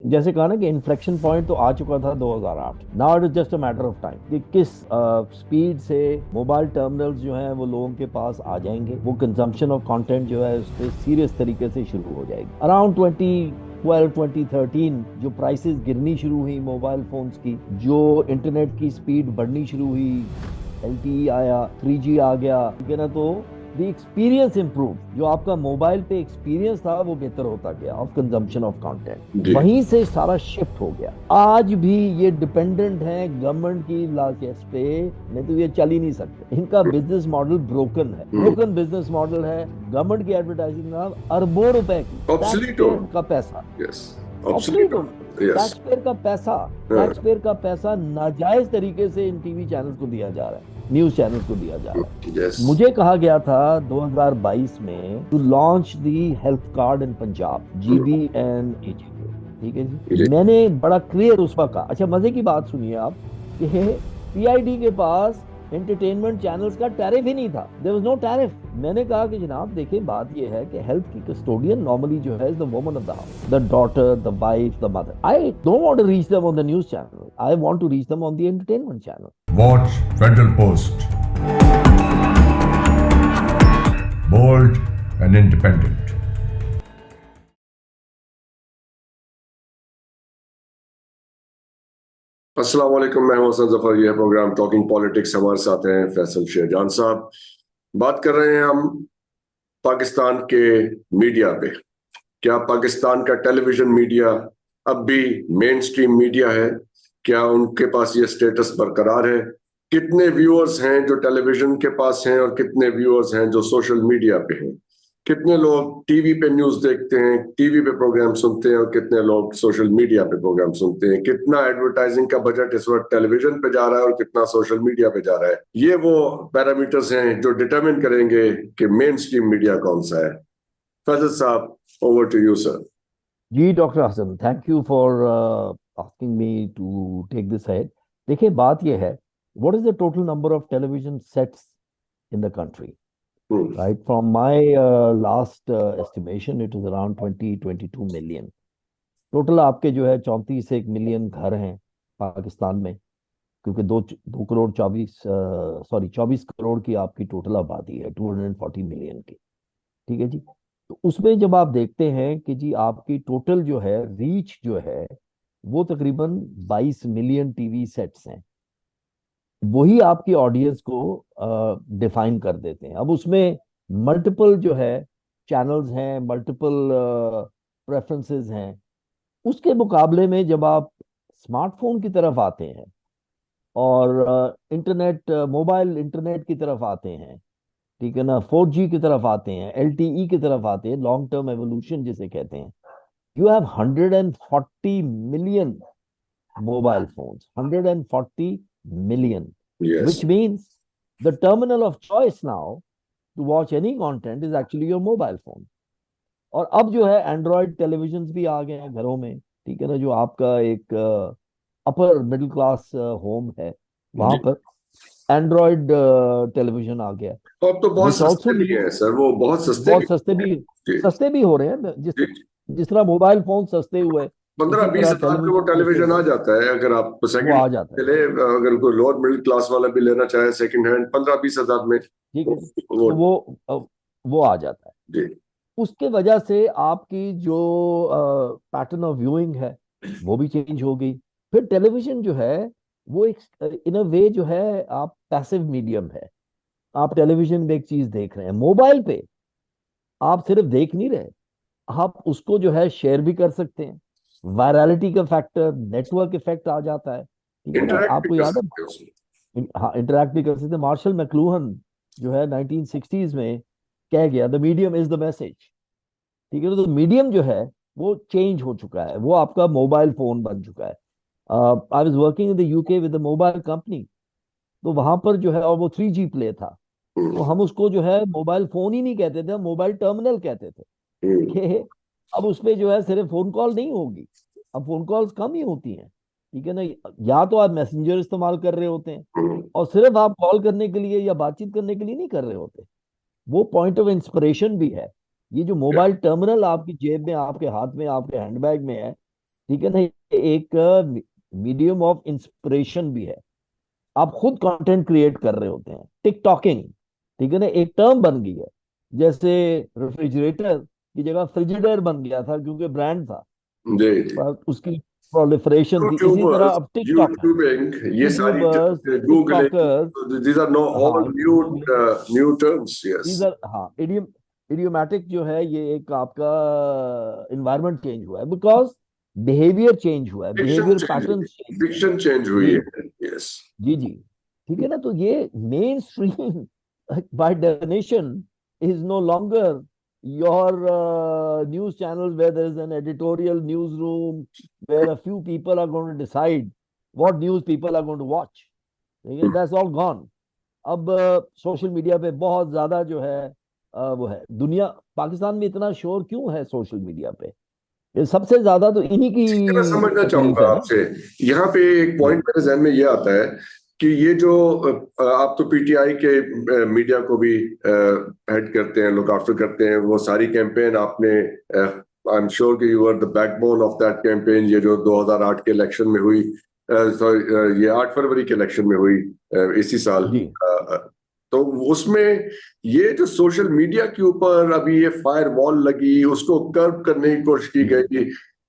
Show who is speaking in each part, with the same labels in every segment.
Speaker 1: जैसे कहा ना कि इन्फ्लेक्शन पॉइंट तो आ चुका था 2008। Now it is just a matter of time कि किस स्पीड से मोबाइल टर्मिनल्स जो हैं वो लोगों के पास आ जाएंगे, वो कंजम्पशन ऑफ कंटेंट जो है उस पर सीरियस तरीके से शुरू हो जाएगी। अराउंड 2012 2013 जो प्राइसेस गिरनी शुरू हुई मोबाइल फोन्स की, जो इंटरनेट की स्पीड बढ़नी शुरू हुई, LTE आया, 3G आ गया, ठीक है ना, तो द एक्सपीरियंस इम्प्रूव, जो आपका मोबाइल पे एक्सपीरियंस था वो बेहतर होता गया ऑफ कंजम्पशन ऑफ कंटेंट।
Speaker 2: जी।
Speaker 1: वहीं से सारा शिफ्ट हो गया। आज भी ये डिपेंडेंट है गवर्नमेंट की लाइसेंस पे, नहीं तो ये चल ही नहीं सकते। इनका बिजनेस मॉडल ब्रोकन है, ब्रोकन बिजनेस मॉडल है। गवर्नमेंट की एडवर्टाइजिंग में अरबों रुपए की टैक्स
Speaker 2: ऑब्सलीट हो।
Speaker 1: पेयर का पैसा,
Speaker 2: यस।
Speaker 1: ऑब्सोलीट
Speaker 2: ऑब्सलीट
Speaker 1: हो,
Speaker 2: हो। यस।
Speaker 1: टैक्स पेयर का पैसा, टैक्स पेयर का पैसा नाजायज तरीके से इन टीवी चैनल्स को दिया जा रहा है, न्यूज चैनल्स को दिया जा रहा है।
Speaker 2: यस।
Speaker 1: मुझे कहा गया था 2022 में to launch the health card in Punjab, GBNAJK, ठीक है जी। मैंने बड़ा क्लियर उस वक्त कहा। अच्छा, मजे की बात सुनिए आप कि PID के पास एंटरटेनमेंट चैनल्स का टैरिफ ही नहीं था, देयर वाज नो टैरिफ। मैंने कहा कि जनाब देखिए, बात यह है कि हेल्थ की कस्टोडियन नॉर्मली जो है is the woman of the house, the daughter, the wife, the mother. I don't want to reach them on the news channel, I want to reach them on the entertainment channel.
Speaker 3: Watch Federal Post. Bold and independent.
Speaker 2: अस्सलाम वालेकुम, मैं हूं हसन जफर। यह programme talking politics, हमारे साथ हैं फैसल शेरजान साहब। बात कर रहे हैं हम पाकिस्तान के मीडिया पे। क्या पाकिस्तान का टेलीविजन मीडिया अब भी मेन स्ट्रीम मीडिया है? क्या उनके पास ये स्टेटस बरकरार है? कितने व्यूअर्स हैं जो टेलीविजन के पास हैं और कितने व्यूअर्स हैं जो सोशल मीडिया पे हैं? कितने लोग टीवी पे न्यूज देखते हैं, टीवी पे प्रोग्राम सुनते हैं, और कितने लोग सोशल मीडिया पे प्रोग्राम सुनते हैं? कितना एडवर्टाइजिंग का बजट इस वक्त टेलीविजन पे जा रहा है और कितना सोशल मीडिया पे जा रहा है? ये वो पैरामीटर्स हैं जो डिटरमिन करेंगे कि मेन स्ट्रीम मीडिया कौन सा है। फैजल साहब, ओवर टू यू सर।
Speaker 1: जी doctor Hasan, thank you for asking me to take this head. देखिए, बात यह है, what is the total number of television sets in the country? Right, from my last estimation, it is around 22 million. Total आपके जो है 34 1 million घर हैं पाकिस्तान में, क्योंकि 24 करोड़ की आपकी टोटल आबादी है, 240 मिलियन की, ठीक है जी। तो उसमें जब आप देखते हैं कि जी आपकी टोटल जो है रीच जो है वो तकरीबन 22 मिलियन टीवी सेट्स हैं, वही आपकी ऑडियंस को डिफाइन कर देते हैं। अब उसमें मल्टीपल जो है चैनल्स हैं, मल्टीपल प्रेफरेंसेस हैं। उसके मुकाबले में जब आप स्मार्टफोन की तरफ आते हैं और इंटरनेट, मोबाइल इंटरनेट की तरफ आते हैं, ठीक है ना, 4G की तरफ आते हैं, LTE की तरफ आते हैं, लॉन्ग टर्म एवोल्यूशन जिसे कहते हैं, you have 140 million mobile phones, 140 million,
Speaker 2: yes.
Speaker 1: which means the terminal of choice now to watch any content is actually your mobile phone. और अब जो है एंड्रॉयड टेलीविजन भी आ गए हैं घरों में, ठीक है ना, जो आपका एक अपर मिडिल क्लास होम है वहां
Speaker 2: जी।
Speaker 1: पर एंड्रॉयड टेलीविजन आ गया,
Speaker 2: तो अब तो बहुत
Speaker 1: विच ऑल्सो
Speaker 2: सस्ते भी हैं
Speaker 1: मीन
Speaker 2: सर, वो बहुत सस्ते भी।
Speaker 1: बहुत
Speaker 2: जी।
Speaker 1: सस्ते भी हो रहे हैं। जिस
Speaker 2: जी।
Speaker 1: जिस तरह मोबाइल फोन सस्ते हुए,
Speaker 2: पंद्रह
Speaker 1: उसी
Speaker 2: बीस
Speaker 1: तरह
Speaker 2: हजार में वो
Speaker 1: टेलीविजन सस्ते
Speaker 2: टेलीविजन
Speaker 1: हुए,
Speaker 2: आ जाता है। अगर आप
Speaker 1: वो
Speaker 2: सेकंड
Speaker 1: आ जाता है।
Speaker 2: ले, अगर कोई लोअर मिडिल क्लास वाला भी लेना चाहे सेकंड हैंड, 15-20 हजार में
Speaker 1: ठीक है जी।
Speaker 2: वो।
Speaker 1: तो वो आ जाता है।
Speaker 2: जी।
Speaker 1: उसके वजह से आपकी जो पैटर्न ऑफ व्यूइंग है वो भी चेंज हो गई। फिर टेलीविजन जो है वो एक इन अ वे जो है आप पैसिव मीडियम है। आप टेलीविजन में एक चीज देख रहे हैं, मोबाइल पे आप सिर्फ देख नहीं रहे, आप उसको जो है शेयर भी कर सकते हैं। वायरलिटी का फैक्टर, नेटवर्क इफेक्ट आ जाता है, ठीक है ना।
Speaker 2: इंटरैक्ट भी
Speaker 1: आपको
Speaker 2: कर
Speaker 1: याद है,
Speaker 2: सकते हैं उसमें।
Speaker 1: हाँ, इंटरैक्ट भी कर सकते हैं। मार्शल मैक्लूहन जो है 1960s में कह गया, the medium is the message, ठीक है ना। तो मीडियम जो है वो चेंज हो चुका है, वो आपका मोबाइल फोन बन चुका है। I was working in the UK with the mobile company, तो वहां पर जो है, और वो 3G प्ले था, तो हम उसको जो है मोबाइल फोन ही नहीं कहते थे, हम मोबाइल टर्मिनल कहते थे
Speaker 2: हम्म।
Speaker 1: कि अब उसपे जो है सिर्फ फोन कॉल नहीं होगी, अब फोन कॉल्स कम ही होती हैं, ठीक है ना। या तो आप मैसेंजर इस्तेमाल कर रहे होते हैं,
Speaker 2: हम्म।
Speaker 1: और सिर्फ आप कॉल करने के लिए या बातचीत करने के लिए नहीं कर रहे होते, वो पॉइंट ऑफ इंस्पिरेशन भी है। ये जो मोबाइल टर्मिनल आपकी जेब में, आपके हाथ में, आपके हैंडबैग में है, ठीक है ना, एक मीडियम ऑफ इंस्पिरेशन भी है। आप खुद कंटेंट क्रिएट कर रहे होते हैं, टिकटॉकिंग, ठीक है ना, एक टर्म बन गई है। जैसे रेफ्रिजरेटर की जगह फ्रिजिडेयर बन गया था क्योंकि ब्रांड था,
Speaker 2: जी जी।
Speaker 1: पर उसकी प्रोलिफरेशन थी। इसी तरह
Speaker 2: यूट्यूबर्स,
Speaker 1: अब टिकटॉक है,
Speaker 2: यूट्यूबिंग, ये सारी
Speaker 1: YouTubers, TikTokers,
Speaker 2: googling, these are no all
Speaker 1: हाँ,
Speaker 2: new
Speaker 1: googling,
Speaker 2: new terms. Yes.
Speaker 1: इधर हाँ, इडियोमैटिक जो है, ये एक आपका इन्वायरमेंट चेंज हुआ है, बिकॉज बिहेवियर चेंज हुआ है,
Speaker 2: फिक्शन
Speaker 1: बिहेवियर
Speaker 2: चेंज हुई,
Speaker 1: पैटर्न्स चेंज हुए हैं।
Speaker 2: फिक्शन चेंज हुई
Speaker 1: जी
Speaker 2: है। यस।
Speaker 1: जी जी, ठीक है ना, तो ये main stream by definition is no longer your news channel where there is an editorial news room where a few people are going to decide what news people are going to watch. ठीक है, that's all gone. अब social media पे बहुत ज्यादा जो है वो है दुनिया। पाकिस्तान में इतना शोर क्यों है सोशल मीडिया पे? ये सबसे ज्यादा तो इन्हीं
Speaker 2: मैं
Speaker 1: की
Speaker 2: समझना
Speaker 1: तकलीफ
Speaker 2: चाहूंगा
Speaker 1: है ना।
Speaker 2: आपसे, यहाँ पे एक
Speaker 1: जी
Speaker 2: पॉइंट मेरे जहन में ये आता है कि ये जो आप तो पीटीआई के मीडिया को भी हेड करते हैं, लुक आफ्टर करते हैं, वो सारी कैंपेन आपने, आई एम श्योर कि you are the backbone of that campaign, ये जो 2008 के इलेक्शन में हुई, सॉरी ये 8 फरवरी के इलेक्शन में हुई, इसी साल।
Speaker 1: जी
Speaker 2: तो उसमें ये जो सोशल मीडिया के ऊपर अभी ये फायर वॉल लगी, उसको कर्व करने की कोशिश की
Speaker 1: जी
Speaker 2: गई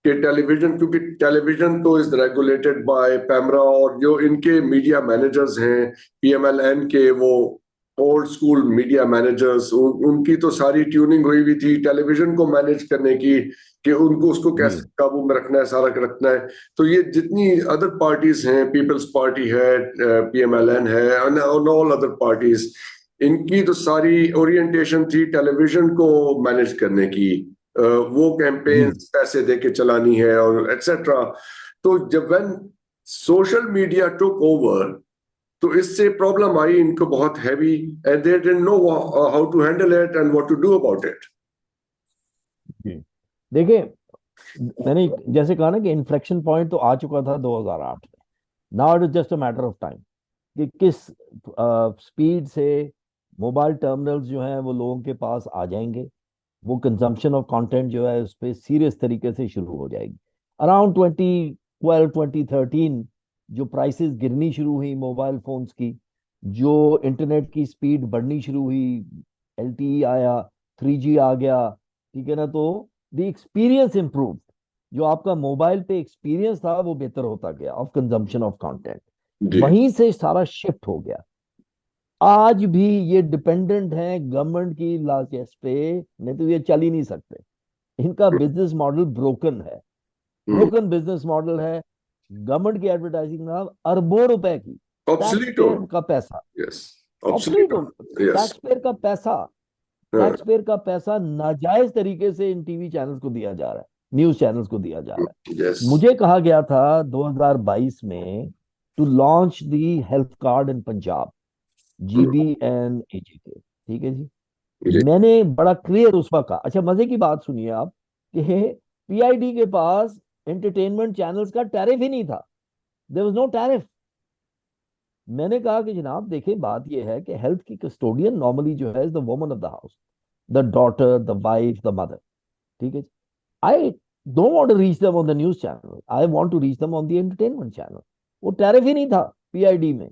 Speaker 2: कि टेलीविजन, क्योंकि टेलीविजन तो इज रेगुलेटेड बाय पैमरा, और जो इनके मीडिया मैनेजर्स हैं पीएमएलएन के, वो ओल्ड स्कूल मीडिया मैनेजर्स, उनकी तो सारी ट्यूनिंग हुई हुई थी टेलीविजन को मैनेज करने की, कि उनको उसको
Speaker 1: जी
Speaker 2: कैसे काबू में रखना है, सारा रखना है। तो ये जितनी अदर पार्टीज हैं, पीपल्स पार्टी है, पीएमएलएन है, ऑल अदर पार्टीज, इनकी तो सारी ओरिएंटेशन थी टेलीविजन को मैनेज करने की, वो कैंपेन
Speaker 1: जी
Speaker 2: पैसे दे के चलानी है और एक्सेट्रा। तो जब when social media took over, तो इससे प्रॉब्लम आई इनको बहुत heavy, and they didn't know how to handle it and what to do about it.
Speaker 1: जी, देखिए, मैंने जैसे कहा ना कि इन्फ्लेक्शन पॉइंट तो आ चुका था 2008 में। Now it is just a matter of time कि किस स्पीड से मोबाइल टर्मिनल्स जो हैं वो लोगों के पास आ जाएंगे। वो कंजम्पशन ऑफ कंटेंट जो है उस पर सीरियस तरीके से शुरू हो जाएगी। अराउंड 2012 2013 जो प्राइसेस गिरनी शुरू हुई मोबाइल फोन्स की, जो इंटरनेट की स्पीड बढ़नी शुरू हुई, एलटीई आया, 3G आ गया, ठीक है ना, तो द एक्सपीरियंस इम्प्रूव। जो आपका मोबाइल पे एक्सपीरियंस था वो बेहतर होता गया ऑफ कंजम्पशन ऑफ कंटेंट।
Speaker 2: जी।
Speaker 1: वहीं से सारा शिफ्ट हो गया। आज भी ये डिपेंडेंट है गवर्नमेंट की लार्जेस्ट पे, नहीं तो ये चल ही नहीं सकते। इनका बिजनेस मॉडल ब्रोकन है, ब्रोकन बिजनेस मॉडल है। गवर्नमेंट की एडवर्टाइजिंग में अरबों रुपए की टैक्स
Speaker 2: ऑब्सलीट हो।
Speaker 1: पेयर का पैसा,
Speaker 2: यस।
Speaker 1: ऑब्सोलीट
Speaker 2: ऑब्सलीट
Speaker 1: हो,
Speaker 2: हो। यस।
Speaker 1: टैक्स पेयर का पैसा, टैक्स पेयर का पैसा नाजायज तरीके से इन टीवी चैनल्स को दिया जा रहा है, न्यूज चैनल्स को दिया जा रहा
Speaker 2: यस।
Speaker 1: है। मुझे कहा गया था 2022 में to launch the health card in Punjab, GBNAJK, ठीक है जी। मैंने बड़ा क्लियर उस वक्त कहा। अच्छा, मजे की बात सुनिए आप कि पीआईडी के पास एंटरटेनमेंट चैनल्स का टैरिफ ही नहीं था। There was no tariff. मैंने कहा कि जनाब देखिए, बात यह है कि हेल्थ की कस्टोडियन नॉर्मली जो है is the woman of the house, the daughter, the wife, the mother, ठीक है। I don't want to reach them on the news channel, I want to reach them on the entertainment channel. वो tariff ही नहीं था PID में,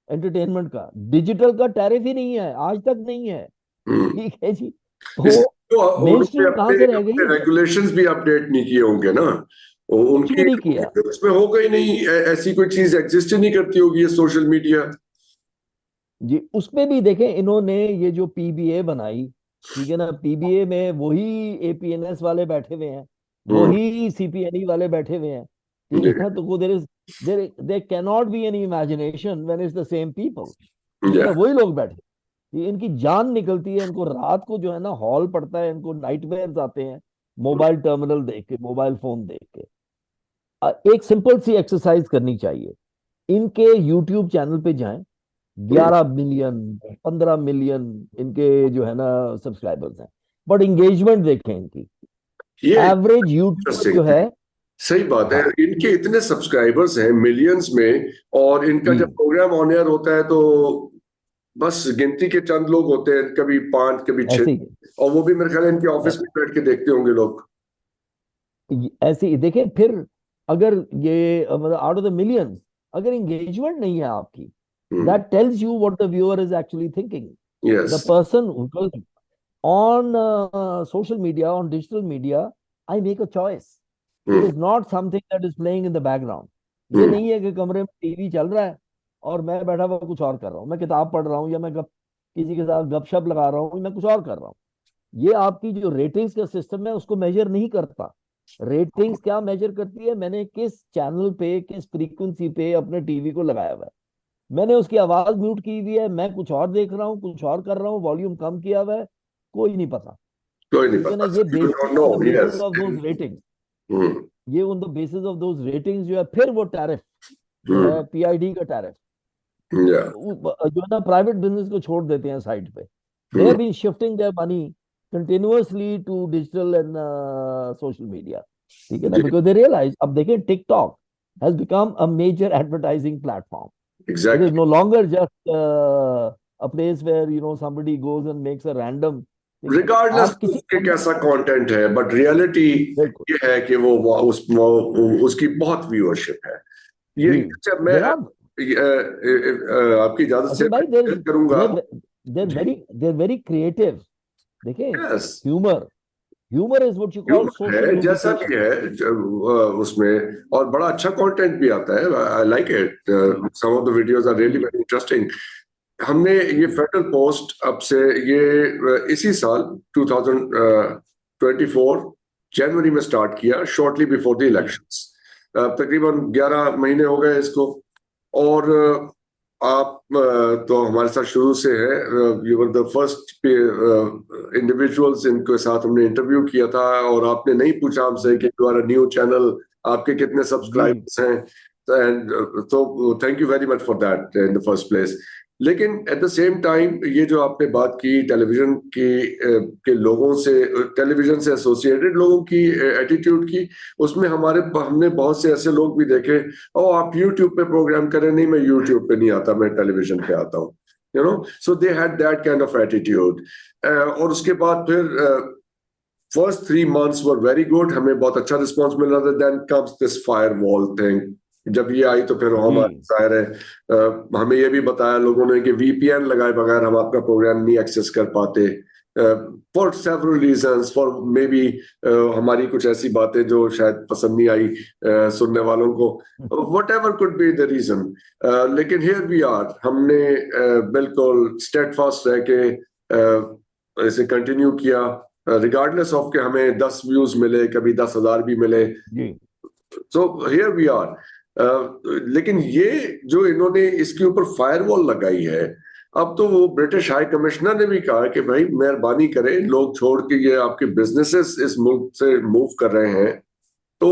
Speaker 1: entertainment का, digital का tariff ही नहीं है, आज तक नहीं है, ठीक है जी।
Speaker 2: इस
Speaker 1: तो
Speaker 2: तो
Speaker 1: मेन
Speaker 2: उन्होंने
Speaker 1: स्ट्रीम कहां
Speaker 2: अपने
Speaker 1: से रह
Speaker 2: अपने
Speaker 1: गई?
Speaker 2: रेगुलेशंस भी अपडेट नहीं किए होंगे ना,
Speaker 1: कुछ भी
Speaker 2: उनकी
Speaker 1: नहीं किया
Speaker 2: उसमें होगा ही नहीं, ऐसी कोई चीज एग्जिस्ट ही नहीं करती होगी ये सोशल मीडिया।
Speaker 1: जी। उसमें भी देखें, इन्होंने ये जो पीबीए बनाई, ठीक है ना, पीबीए में वही एपीएनएस वाले बैठे हुए हैं,
Speaker 2: हम्म।
Speaker 1: वही सीपीएनई वाले बैठे हुए हैं, ठीक
Speaker 2: जी।
Speaker 1: है ना। तो वो there can not be any imagination when it's the same people, ठीक है
Speaker 2: या।
Speaker 1: ना, वही लोग बैठे। ये इनकी जान निकलती है, इनको रात को जो है ना हॉल पड़ता है, इनको नाइटमेयर्स आते हैं मोबाइल टर्मिनल देख के, मोबाइल फोन देख के। एक सिंपल सी एक्सरसाइज करनी चाहिए, इनके यूट्यूब चैनल पे जाएं, 11 मिलियन, 15 मिलियन इनके जो है ना सब्सक्राइबर्स हैं, बट इंगेजमेंट देखें इनकी।
Speaker 2: ये
Speaker 1: एवरेज यूट्यूबर जो
Speaker 2: इंटरेस्टिंग,
Speaker 1: है,
Speaker 2: सही बात है,
Speaker 1: हाँ
Speaker 2: इनके इतने सब्सक्राइबर्स हैं मिलियंस में, और इनका
Speaker 1: जी,
Speaker 2: जब प्रोग्राम ऑन एयर होता है तो बस गिनती के चंद लोग होते हैं, कभी 5 कभी 6,
Speaker 1: ऐसे ही
Speaker 2: और वो भी मेरे ख्याल है इनके ऑफिस में बैठ के देखते होंगे लोग।
Speaker 1: ऐसे ही देखें। फिर अगर ये मतलब आउट ऑफ द मिलियंस अगर एंगेजमेंट नहीं है आपकी,
Speaker 2: हम्म,
Speaker 1: that tells you what the viewer is actually thinking.
Speaker 2: Yes,
Speaker 1: The person who goes on social media, on digital media, I make a choice. It
Speaker 2: hmm,
Speaker 1: is not something that is playing in the background. ये
Speaker 2: हम्म,
Speaker 1: नहीं है कि कमरे में TV चल रहा है और मैं बैठा हुआ कुछ और कर रहा हूँ, मैं किताब पढ़ रहा हूँ या मैं किसी के साथ गपशप लगा रहा हूँ, मैं कुछ और कर रहा हूँ। ये आपकी जो रेटिंग्स का सिस्टम है उसको मेजर नहीं करता। रेटिंग्स क्या मेजर करती है, मैंने किस चैनल पे किस फ्रीक्वेंसी पे अपने टीवी को लगाया हुआ है, मैंने उसकी आवाज म्यूट की हुई है, मैं कुछ और देख रहा हूँ, कुछ और कर रहा हूँ, वॉल्यूम कम किया हुआ है, कोई नहीं पता।
Speaker 2: कोई नहीं
Speaker 1: ठीक है ना,
Speaker 2: पता,
Speaker 1: ये
Speaker 2: you don't
Speaker 1: basis
Speaker 2: know,
Speaker 1: on the basis
Speaker 2: yes,
Speaker 1: of those ratings,
Speaker 2: hmm,
Speaker 1: ये on the basis of those ratings जो है, फिर वो टैरिफ जो
Speaker 2: हम्म,
Speaker 1: है पीआईडी का टैरिफ
Speaker 2: या,
Speaker 1: जो है ना प्राइवेट बिजनेस को छोड़ देते हैं साइड पे। They
Speaker 2: hmm,
Speaker 1: have been shifting their money continuously to digital and social media. ठीक है ना,
Speaker 2: जी,
Speaker 1: बिकॉज दे रियलाइज, अब देखें TikTok has become a major advertising platform. It is
Speaker 2: exactly,
Speaker 1: no longer just a place where somebody goes and makes a random thing.
Speaker 2: Regardless
Speaker 1: आप किसी
Speaker 2: उसके कैसा कंटेंट है, बट रियलिटी
Speaker 1: बिल्कुल
Speaker 2: ये है कि उसकी बहुत व्यूअरशिप है। ये
Speaker 1: जी
Speaker 2: अच्छा, मैं
Speaker 1: जनाब,
Speaker 2: आपकी इजाजत से
Speaker 1: असल भाई
Speaker 2: मैं शेयर करूंगा।
Speaker 1: देर
Speaker 2: जी,
Speaker 1: देर वेरी क्रिएटिव। देखें,
Speaker 2: yes,
Speaker 1: humour humour is what you call
Speaker 2: humour
Speaker 1: social
Speaker 2: है जैसा भी
Speaker 1: लुब्रिकेशन।
Speaker 2: है, उसमें और बड़ा अच्छा कंटेंट भी आता है, आई लाइक इट,
Speaker 1: जी
Speaker 2: some of the videos are really
Speaker 1: जी
Speaker 2: वेरी इंटरेस्टिंग। हमने ये फेडरल पोस्ट अब से ये इसी साल 2024 जनवरी में स्टार्ट किया, शॉर्टली बिफोर द
Speaker 1: जी
Speaker 2: इलेक्शंस। तकरीबन 11 महीने हो गए इसको। और आप तो हमारे साथ शुरू से है, you were the first individuals इनके साथ हमने इंटरव्यू किया था, और आपने नहीं पूछा हमसे कि you are a new channel, आपके कितने
Speaker 1: जी
Speaker 2: सब्सक्राइबर्स हैं, एंड तो thank you very much for that in the first place. लेकिन एट द सेम टाइम ये जो आपने बात की टेलीविजन की, के लोगों से, टेलीविजन से एसोसिएटेड लोगों की एटीट्यूड की, उसमें हमने बहुत से ऐसे लोग भी देखे, ओ आप यूट्यूब पे प्रोग्राम करें, नहीं मैं यूट्यूब पे नहीं आता, मैं टेलीविजन पे आता हूँ, you know, so they had that kind of attitude. और उसके बाद फिर first 3 months were very good, हमें बहुत अच्छा रिस्पॉन्स मिल रहा था, then comes this fire wall thing. जब ये आई तो फिर
Speaker 1: जी
Speaker 2: हमारे जाहिर है, हमें ये भी बताया लोगों ने कि वीपीएन लगाए बगैर हम आपका प्रोग्राम नहीं एक्सेस कर पाते, for several reasons, for may be हमारी कुछ ऐसी बातें जो शायद पसंद नहीं आई सुनने वालों को, whatever could be the reason. लेकिन हियर वी आर, हमने बिल्कुल स्टेडफास्ट रह के इसे कंटिन्यू किया, रिगार्डलेस ऑफ के हमें 10 व्यूज मिले, कभी 10,000 भी मिले,
Speaker 1: जी
Speaker 2: सो हियर वी आर। लेकिन ये जो इन्होंने इसके ऊपर फायरवॉल लगाई है, अब तो वो ब्रिटिश हाई कमिश्नर ने भी कहा कि भाई मेहरबानी करें, लोग छोड़ के ये आपके बिजनेसेस इस मुल्क से मूव कर रहे हैं, तो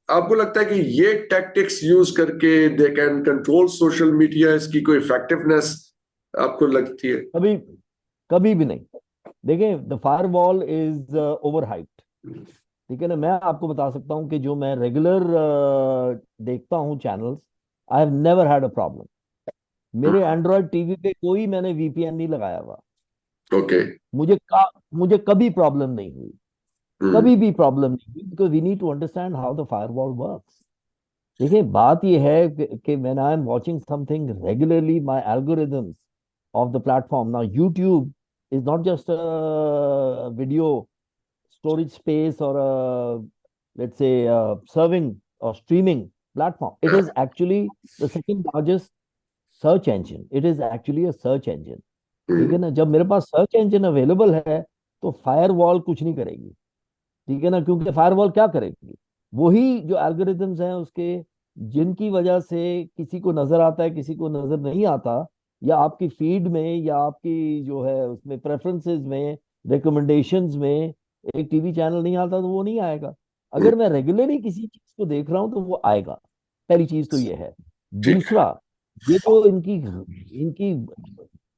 Speaker 2: आपको लगता है कि ये टैक्टिक्स यूज करके they can control social media, इसकी कोई इफेक्टिवनेस आपको लगती है?
Speaker 1: कभी कभी भी नहीं। देखें, the fire wall is over hyped. ठीक है ना, मैं आपको बता सकता हूं कि जो मैं रेगुलर देखता हूं channels, I have never had a problem. मेरे एंड्रॉयड टीवी पे कोई मैंने वीपीएन नहीं लगाया हुआ,
Speaker 2: ओके,
Speaker 1: मुझे कभी प्रॉब्लम नहीं हुई, कभी भी प्रॉब्लम नहीं हुई, because we need to understand how the firewall works. देखिए, बात यह है कि when I am watching something regularly, my algorithms of the platform. Now, YouTube is not just a video storage space or a, let's say, serving or streaming platform. It is actually the second largest search engine. It is actually a search engine. ठीक है ना, जब मेरे पास search engine available है तो firewall कुछ नहीं करेगी। ठीक है ना, क्योंकि फायरवॉल क्या करेगी, वही जो एल्गोरिदम्स हैं उसके, जिनकी वजह से किसी को नजर आता है, किसी को नजर नहीं आता, या आपकी फीड में या आपकी जो है उसमें प्रेफरेंसेस में, रिकमेंडेशंस में एक टीवी चैनल नहीं आता तो वो नहीं आएगा। अगर मैं रेगुलरली किसी चीज को देख रहा हूं तो वो आएगा। पहली चीज तो ये है।
Speaker 2: ठीक है,
Speaker 1: दूसरा, ये जो इनकी इनकी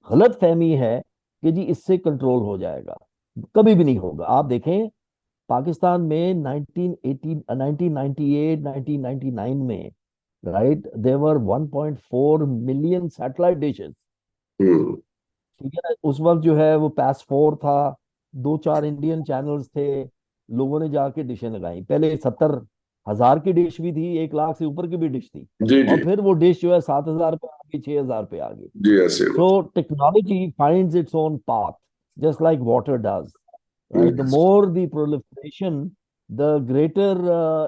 Speaker 1: गलत फहमी है कि जी इससे कंट्रोल हो जाएगा, कभी भी नहीं होगा। आप देखें, पाकिस्तान में 1918 1998 1999 में, right, there were 1.4 million satellite dishes.
Speaker 2: Hmm,
Speaker 1: ठीक है ना, उस वक्त जो है वो पैस 4 था, दो चार इंडियन चैनल्स थे, लोगों ने जाके डिशें लगाई। पहले 70 1000 की डिश भी थी, 1 लाख से ऊपर की भी डिश थी,
Speaker 2: जी जी
Speaker 1: और फिर वो डिश जो है 7000 पे आ गई, 6000 पे आ गई।
Speaker 2: जी, ऐसे
Speaker 1: So technology finds its own path, just like water does, right? The more the proliferation, the greater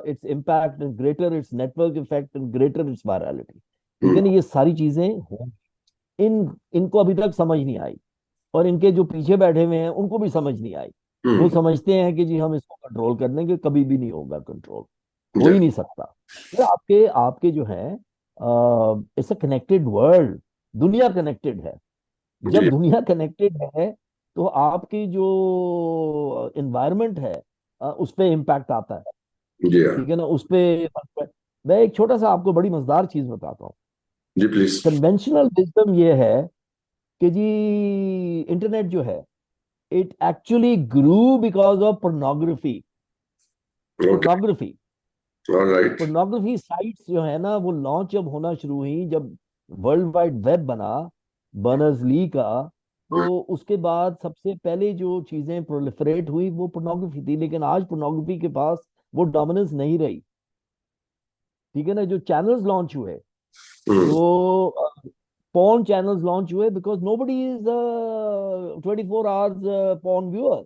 Speaker 1: its impact, and greater its network effect, and greater its virality. ठीक है ना, ये सारी चीजें इन इनको अभी तक समझ नहीं आई, और इनके जो पीछे बैठे हुए हैं उनको भी समझ नहीं आई। वो समझते हैं कि जी हम इसको कंट्रोल कर लेंगे, कभी भी नहीं होगा कंट्रोल, हो ही नहीं सकता। तो आपके आपके जो है, इट्स अ कनेक्टेड वर्ल्ड, दुनिया कनेक्टेड है।
Speaker 2: जी
Speaker 1: जब दुनिया कनेक्टेड है तो आपकी जो इन्वायरमेंट है, उस पे इम्पैक्ट आता है।
Speaker 2: जी हाँ
Speaker 1: ठीक है ना, उस पे मैं एक छोटा सा आपको बड़ी मजेदार चीज बताता हूँ।
Speaker 2: जी प्लीज।
Speaker 1: कन्वेंशनल विजडम ये है कि जी इंटरनेट जो है, it actually grew because of pornography.
Speaker 2: Okay,
Speaker 1: pornography
Speaker 2: alright.
Speaker 1: Pornography sites जो है ना, वो लॉन्च जब होना शुरू हुई, जब वर्ल्ड वाइड वेब बना बर्नर्स ली का, तो उसके बाद सबसे पहले जो चीजें प्रोलिफरेट हुई वो पोर्नोग्राफी थी। लेकिन आज पोर्नोग्राफी के पास वो डोमिनेंस नहीं रही। ठीक है ना, जो चैनल्स लॉन्च हुए, जो पॉर्न चैनल्स लॉन्च हुए, because nobody is 24 hours porn viewer.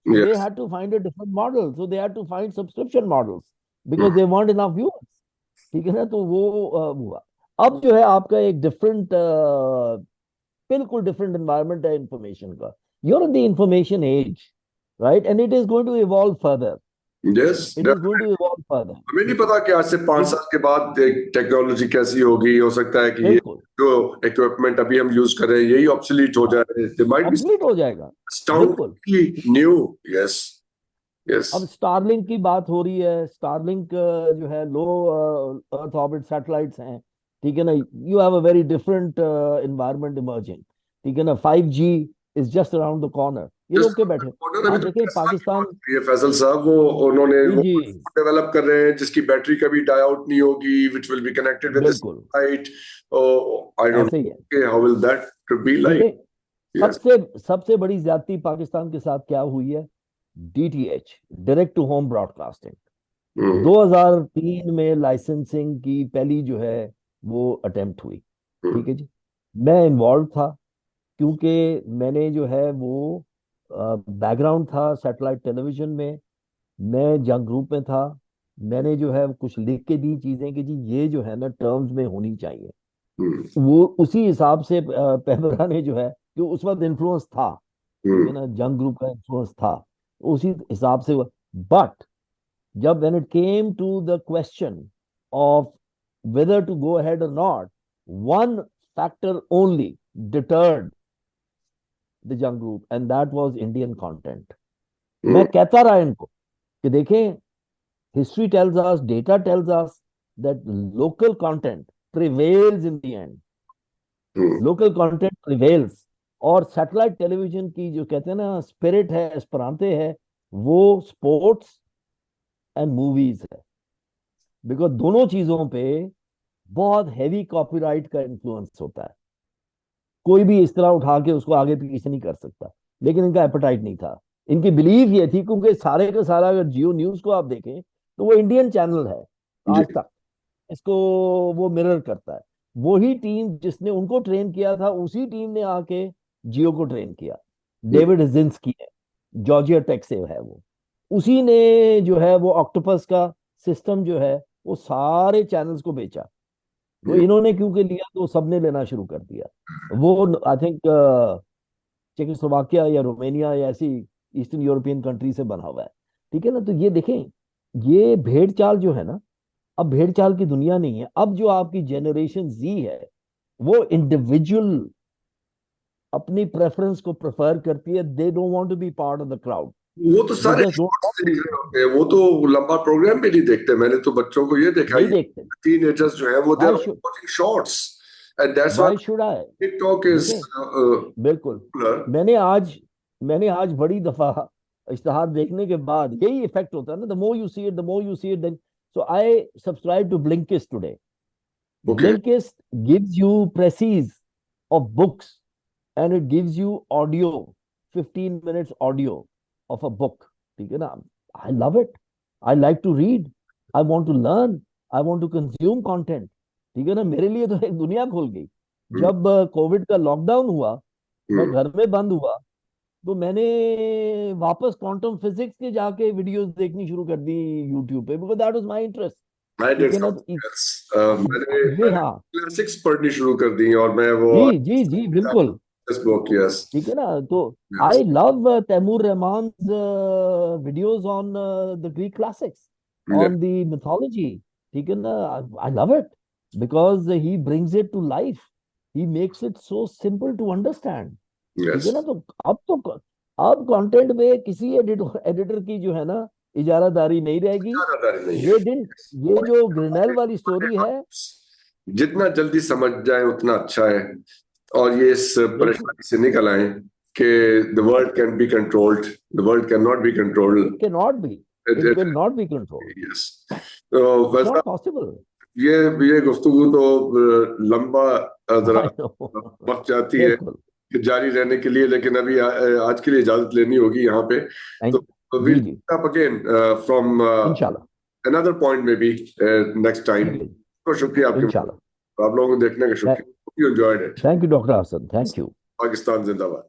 Speaker 1: So they
Speaker 2: yes.
Speaker 1: had to find a different model. So they had to find subscription models because they weren't enough viewers. ठीक है ना, तो वो हुआ। अब जो है आपका एक डिफरेंट, बिल्कुल डिफरेंट एनवायरनमेंट है इंफॉर्मेशन का। You're in the information age, right, and it is going to evolve further.
Speaker 2: Yes,
Speaker 1: it is going to evolve further.
Speaker 2: हमें नहीं पता कि आज से 5 साल के बाद टेक्नोलॉजी कैसी होगी। हो सकता है कि ये
Speaker 1: बिल्कुल,
Speaker 2: जो इक्विपमेंट अभी हम यूज कर रहे हैं यही ऑब्सोलीट हो
Speaker 1: हाँ,
Speaker 2: जाए। दे माइट बी
Speaker 1: ऑब्सलीट हो जाएगा। बिल्कुल।
Speaker 2: astoundingly new. यस यस
Speaker 1: अब स्टारलिंक की बात हो रही है। स्टारलिंक जो है लो अर्थ ऑर्बिट सैटेलाइट्स हैं। ठीक है ना, you have a very different environment emerging. ठीक है ना, 5G is just around the corner, ये लोग के बैठे।
Speaker 2: मॉडल अभी
Speaker 1: आप
Speaker 2: तो
Speaker 1: देखें
Speaker 2: टेस्ला की
Speaker 1: पाकिस्तान।
Speaker 2: बात हो रही है फैसल साहब। वो उन्होंने
Speaker 1: जी
Speaker 2: वो
Speaker 1: जी,
Speaker 2: डेवलप कर रहे हैं जिसकी बैटरी कभी डाई आउट नहीं होगी, which will be connected with the
Speaker 1: बिल्कुल
Speaker 2: सैटेलाइट। आई डोंट
Speaker 1: ऐसे ही है।
Speaker 2: Know how will that be like.
Speaker 1: देखें,
Speaker 2: यस।
Speaker 1: सबसे सबसे बड़ी ज्यादती पाकिस्तान के साथ क्या हुई है? DTH, direct to home broadcasting. 2003 में लाइसेंसिंग की पहली जो है वो अटेम्प्ट हुई। ठीक है जी, मैं इन्वॉल्व था, क्योंकि मैंने जो है वो बैकग्राउंड था सैटेलाइट टेलीविजन में। मैं जंग ग्रुप में था। मैंने जो है कुछ लिख के दी चीजें कि जी ये जो है ना टर्म्स में होनी चाहिए। वो उसी हिसाब से पेमरा ने जो है, कि उस वक्त इन्फ्लुएंस था, ठीक है ना, जंग ग्रुप का इन्फ्लुएंस था, उसी हिसाब से। बट जब when it came to the question of whether to go ahead or not, one factor only deterred the young group, and that was Indian content. मैं कहता रहा इनको कि देखें, history tells us, data tells us that local content prevails in the end. Local content prevails. और satellite television की जो कहते हैं ना स्पिरिट है, एस्परांते है, वो स्पोर्ट्स एंड मूवीज है। बिकॉज दोनों चीजों पे बहुत हैवी कॉपीराइट का इन्फ्लुएंस होता है। कोई भी इस तरह उठा के उसको आगे पीछे नहीं कर सकता। लेकिन इनका एपेटाइट नहीं था। इनकी बिलीव ये थी, क्योंकि सारे का सारा अगर जियो न्यूज को आप देखें तो वो इंडियन चैनल है
Speaker 2: जी
Speaker 1: आज तक। इसको वो मिरर करता है। वही टीम जिसने उनको ट्रेन किया था, उसी टीम ने आके जियो को ट्रेन किया। डेविड हिजिंस्की है, जॉर्जिया टेक से है वो। उसी ने जो है वो ऑक्टोपस का सिस्टम जो है वो सारे चैनल्स को बेचा। वो इन्होंने क्योंकि लिया तो सबने लेना शुरू कर दिया। वो आई थिंक चेकोस्लोवाकिया या रोमानिया या ऐसी ईस्टर्न यूरोपियन कंट्री से बना हुआ है। ठीक है ना, तो ये देखें, ये भेड़ चाल जो है ना, अब भेड़ चाल की दुनिया नहीं है। अब जो आपकी जनरेशन जी है, वो इंडिविजुअल अपनी प्रेफरेंस को प्रेफर करती है। They don't want to be part of the crowd.
Speaker 2: वो तो
Speaker 1: दे
Speaker 2: सारे
Speaker 1: just don't
Speaker 2: shorts
Speaker 1: want to
Speaker 2: देख
Speaker 1: बी।
Speaker 2: रहे होते हैं। वो तो लंबा प्रोग्राम भी नहीं देखते। मैंने तो बच्चों को ये देखा
Speaker 1: नहीं
Speaker 2: है,
Speaker 1: देखते।
Speaker 2: टीनेजर्स जो है वो they are
Speaker 1: why should
Speaker 2: watching shorts and that's why
Speaker 1: why should I?
Speaker 2: TikTok is
Speaker 1: देखें, बिल्कुल।
Speaker 2: पॉपुलर।
Speaker 1: मैंने आज मैंने आज बड़ी दफा इश्तहार देखने के बाद यही इफेक्ट होता है ना, the more you see it, the more you see it, then so I subscribe to Blinkist today.
Speaker 2: Okay.
Speaker 1: Blinkist gives you precis of books, and it gives you audio, 15 minutes audio of a book. ठीक है ना, I love it. I like to read. I want to learn, I want to consume content. ठीक है ना, मेरे लिए तो एक दुनिया खुल गई। जब कोविड का लॉकडाउन हुआ, मैं
Speaker 2: हम्म,
Speaker 1: घर में बंद हुआ, तो मैंने वापस क्वांटम फिजिक्स के जाके वीडियोस देखनी शुरू कर दी यूट्यूब पे, because that was my interest.
Speaker 2: I
Speaker 1: ठीक
Speaker 2: did
Speaker 1: है ना, तो
Speaker 2: something else. मैंने
Speaker 1: ये हाँ,
Speaker 2: क्लासिक्स पढ़नी शुरू कर दी और मैं वो
Speaker 1: जी जी जी बिल्कुल।
Speaker 2: बुक, यस,
Speaker 1: ठीक है ना, तो
Speaker 2: yes,
Speaker 1: I love Taimur Rahman videos on the Greek classics, on the mythology. ठीक है ना, I love it because he brings it to life, he makes it so simple to understand. ठीक
Speaker 2: यस,
Speaker 1: है ना, अब कंटेंट में किसी एडिटर एडिटर की जो है ना इजारादारी नहीं रहेगी।
Speaker 2: ज्यादातर नहीं है।
Speaker 1: ये दिन, ये जो ग्रिनेल वाली स्टोरी है,
Speaker 2: जितना जल्दी समझ जाए उतना अच्छा है, और ये इस
Speaker 1: बिल्कुल,
Speaker 2: परेशानी से निकल आए कि the world can be controlled, the world can not be
Speaker 1: it can not be, it will not be controlled,
Speaker 2: yes. तो
Speaker 1: इट्स
Speaker 2: वैसा
Speaker 1: नॉट पॉसिबल।
Speaker 2: ये ये गुफ्तगू तो लंबा जरा
Speaker 1: आई नो,
Speaker 2: वक्त जाती है
Speaker 1: बिल्कुल।
Speaker 2: जारी रहने के लिए, लेकिन अभी आज के लिए इजाजत लेनी होगी यहाँ पे।
Speaker 1: थैंक,
Speaker 2: तो
Speaker 1: जी
Speaker 2: वील
Speaker 1: जी,
Speaker 2: अप अगेन फ्रॉम
Speaker 1: इंशाल्लाह।
Speaker 2: another point maybe next time.
Speaker 1: ठीक है,
Speaker 2: तो शुक्रिया आपके,
Speaker 1: इंशाल्लाह।
Speaker 2: आप लोगों को देखने का शुक्रिया। You enjoyed it.
Speaker 1: Thank you doctor Hasan, thank you.
Speaker 2: Pakistan जिंदाबाद।